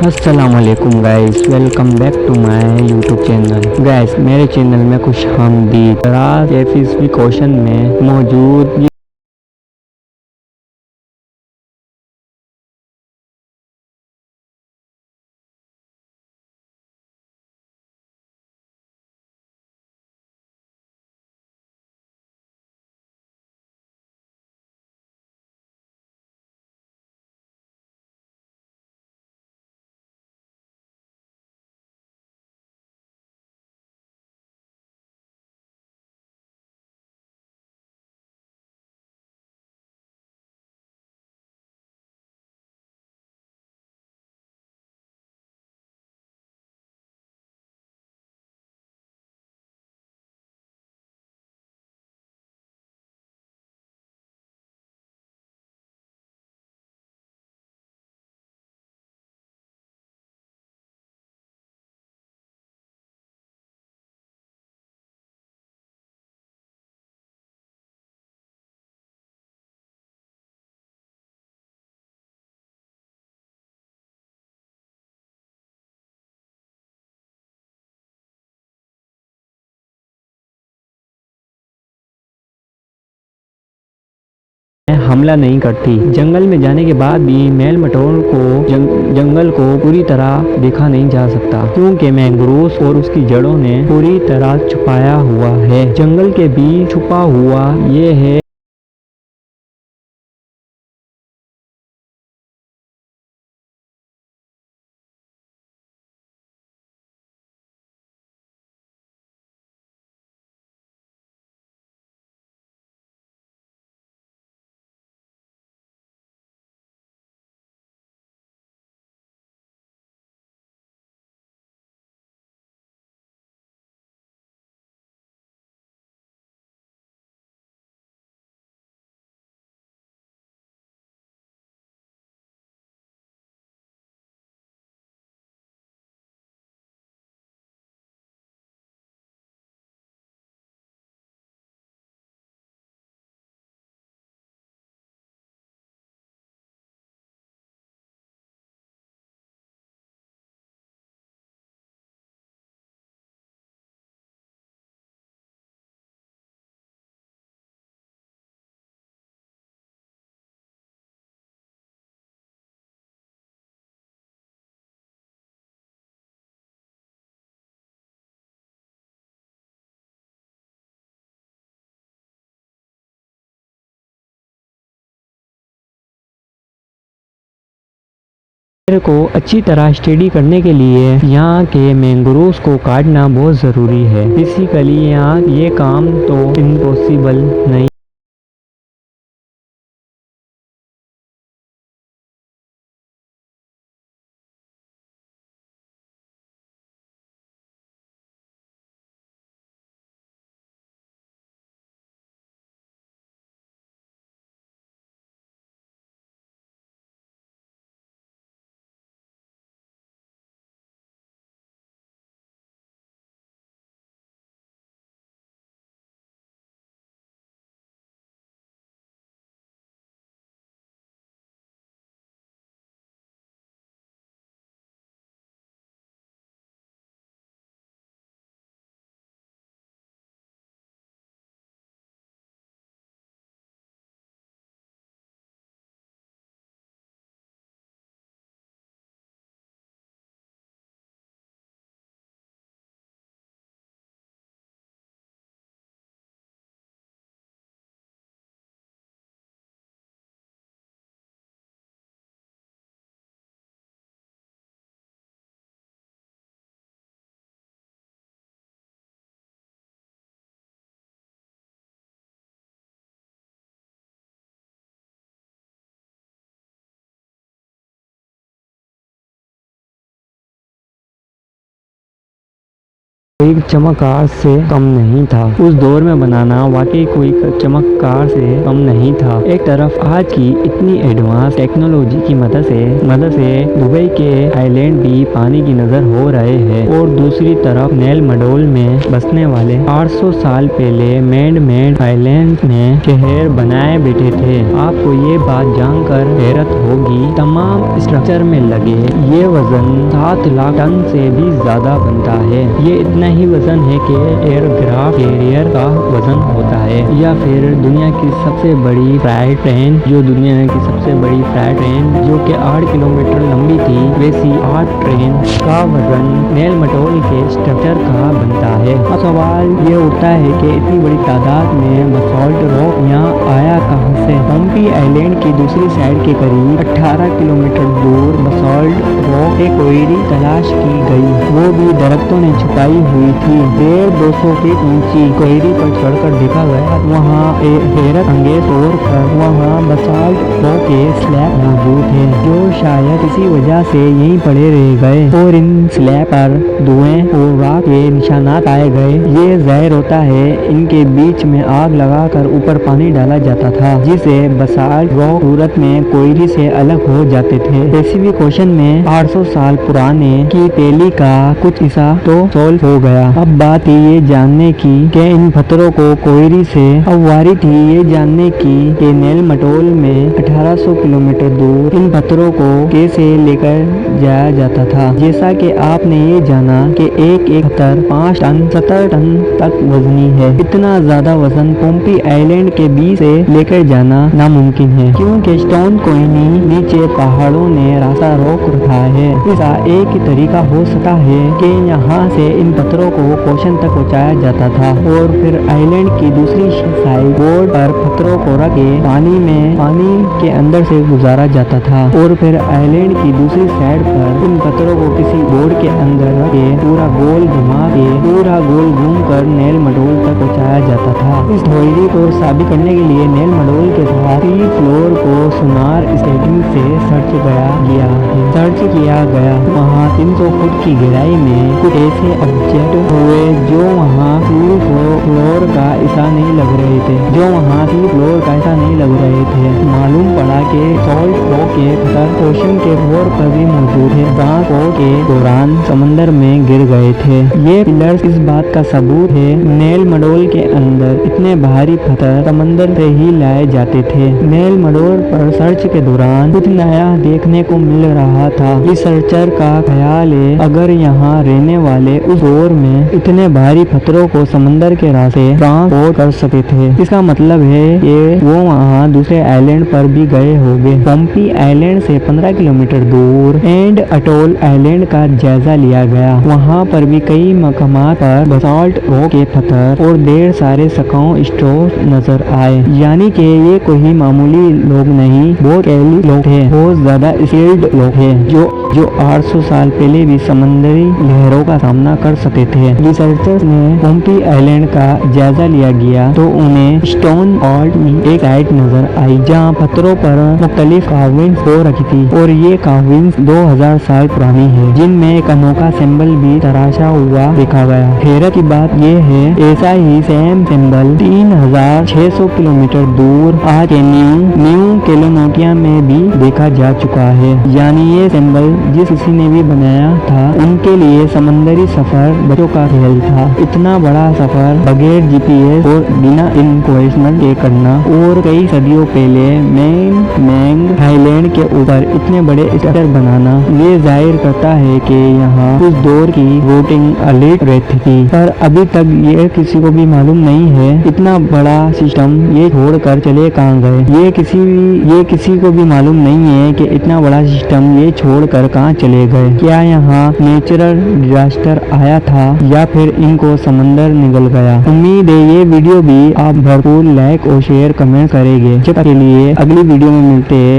السلام علیکم guys, welcome back to my YouTube channel guys. میرے چینل میں خوش آمدید۔ آج 8ویں کوشچن میں موجود حملہ نہیں کرتی۔ جنگل میں جانے کے بعد بھی میل مٹول کو جنگل کو پوری طرح دیکھا نہیں جا سکتا، کیونکہ مینگرووز اور اس کی جڑوں نے پوری طرح چھپایا ہوا ہے۔ جنگل کے بیچ چھپا ہوا یہ ہے پیڑ کو اچھی طرح اسٹڈی کرنے کے لیے یہاں کے مینگرووز کو کاٹنا بہت ضروری ہے۔ بیسیکلی یہاں یہ کام تو امپاسبل نہیں एक चमत्कार से कम नहीं था। उस दौर में बनाना वाकई कोई चमत्कार से कम नहीं था। एक तरफ आज की इतनी एडवांस टेक्नोलॉजी की मदद से दुबई के आइलैंड भी पानी की नजर हो रहे हैं और दूसरी तरफ नेल मडोल में बसने वाले 800 साल पहले मैड आइलैंड में शहर बनाए बैठे थे। आपको ये बात जानकर हैरत होगी, तमाम स्ट्रक्चर में लगे ये वजन 7 लाख टन से भी ज्यादा बनता है। ये इतना ही वजन है कि एयरक्राफ्ट कैरियर का वजन होता है, या फिर दुनिया की सबसे बड़ी फ्राइट ट्रेन जो कि 8 किलोमीटर लंबी थी, वैसी 8 ट्रेन का वजन नेल मटोल के स्ट्रक्चर का बनता है। अब सवाल ये उठता है कि इतनी बड़ी तादाद में बसाल्ट रॉक यहाँ आया कहाँ से? पोम्पी आइलैंड की दूसरी साइड के करीब 18 किलोमीटर दूर बसाल्ट रॉक के क्वारी तलाश की गई। वो भी दरख्तों ने छुपाई हुई थी। 150-200 फीट ऊंची क्वारी पर चढ़कर देखा गया, वहाँ हैरत अंगेज तौर पर वहाँ बसाल्ट रॉक के स्लैब मौजूद है, जो शायद इसी वजह से यहीं पड़े रह गए और इन स्लैब पर धुएं और राख के निशानात पाए गए। ये जाहिर होता है इनके बीच में आग लगाकर ऊपर पानी डाला जाता था, जिसे बसाल्ट रॉक सूरत में क्वारी से अलग हो जाते थे। पैसिफिक ओशन में 800 साल पुराने की पहली का कुछ हिस्सा तो सॉल्व हो गया। अब बात ये जानने की कि इन पत्थरों को क्वारी से अब वारी थी ये जानने की कि नेल मटोल में 1800 किलोमीटर दूर इन पत्थरों को कैसे लेकर जाया जाता था। जैसा कि आपने ये जाना कि एक पत्थर 5 टन 70 टन तक वजनी है। इतना ज्यादा वजन पोम्पी आइलैंड के बीच से लेकर जाना नामुमकिन है, क्योंकि स्टोन कोइनी नीचे पहाड़ों ने रास्ता रोक रखा है। इसका एक ही तरीका हो सकता है कि यहाँ से इन पत्थरों को ओशन तक पहुँचाया जाता था और फिर आइलैंड की दूसरी साइड बोर्ड पर पत्थरों को रख के पानी के अंदर से गुजारा जाता था और फिर आइलैंड की दूसरी साइड पर इन पत्थरों को किसी बोर्ड के अंदर रख के पूरा गोल घूम कर नेल मडोल तक पहुँचाया जाता था। इस थ्योरी को साबित करने के लिए नेल मडोल के साथ सी फ्लोर को सोनार स्कैनिंग से सर्च किया गया। वहाँ 300 फुट की गहराई में कुछ ऐसे ऑब्जेक्ट हुए जो वहाँ सी फ्लोर का हिस्सा नहीं लग रहे थे। मालूम पड़ा कि सॉल्ट रॉक के पत्थर ओशन के फ्लोर पर भी मौजूद है, जहाँ के दौरान समंदर में गिर गए थे। ये पिलर्स इस बात का सबूत है नेल मडोल के अंदर इतने भारी पत्थर समंदर से ही लाए जाते थे। नेल मडोल पर सर्च के दौरान कुछ नया देखने को मिल रहा था। रिसर्चर का ख्याल है अगर यहाँ रहने वाले उस दौर में इतने भारी पत्थरों को समंदर के रास्ते ट्रांसपोर्ट कर सकते थे, इसका मतलब है कि वो वहाँ दूसरे आइलैंड पर भी गए होंगे। पोम्पी आइलैंड से 15 किलोमीटर दूर एंड अटोल आइलैंड का जायजा लिया गया। वहाँ पर भी कई मकामात पर बसाल्ट रॉक के पत्थर और ढेर सारे सकाओ स्टोर नजर आए। यानी कि ये कोई मामूली लोग नहीं, बहुत कैली लोग थे, बहुत ज्यादा स्किल्ड लोग थे जो 800 साल पहले भी समंदरी लहरों का सामना कर सकते थे। रिसर्चर्स ने पोम्पी आइलैंड का जायजा लिया गया तो उन्हें स्टोन वॉल में एक साइट नजर आई जहाँ पत्थरों पर मुख्तलिफ कार्विंग्स हो रखी थी और ये कार्विंग्स 2000 साल पुरानी है, जिनमें एक अनोखा सिंबल भी तराशा हुआ देखा गया। हैरत की बात यह है ऐसा ही सेम सिंबल 3600 किलोमीटर दूर आज के न्यू कैलेडोनिया में भी देखा जा चुका है। यानी ये सिंबल जिस किसी ने भी बनाया था उनके लिए समंदरी सफर बच्चों का खेल था। इतना बड़ा सफर बगैर GPS और बिना इन्वेस्टमेंट के करना और कई सदियों पहले मैंग आइलैंड के ऊपर इतने बड़े स्ट्रक्चर बनाना, ये जाहिर करता है कि यहाँ उस दौर की वोटिंग एलीट रहती थी। पर अभी तक ये किसी को भी मालूम नहीं है इतना बड़ा सिस्टम ये छोड़कर चले कहाँ गए। ये किसी को भी मालूम नहीं है कि इतना बड़ा सिस्टम ये छोड़कर कहाँ चले गए। क्या यहाँ नेचुरल डिजास्टर आया था या फिर इनको समंदर निगल गया। उम्मीद है ये वीडियो भी आप भरपूर लाइक और शेयर कमेंट करेंगे। जब तक के लिए अगली वीडियो में मिलते हैं।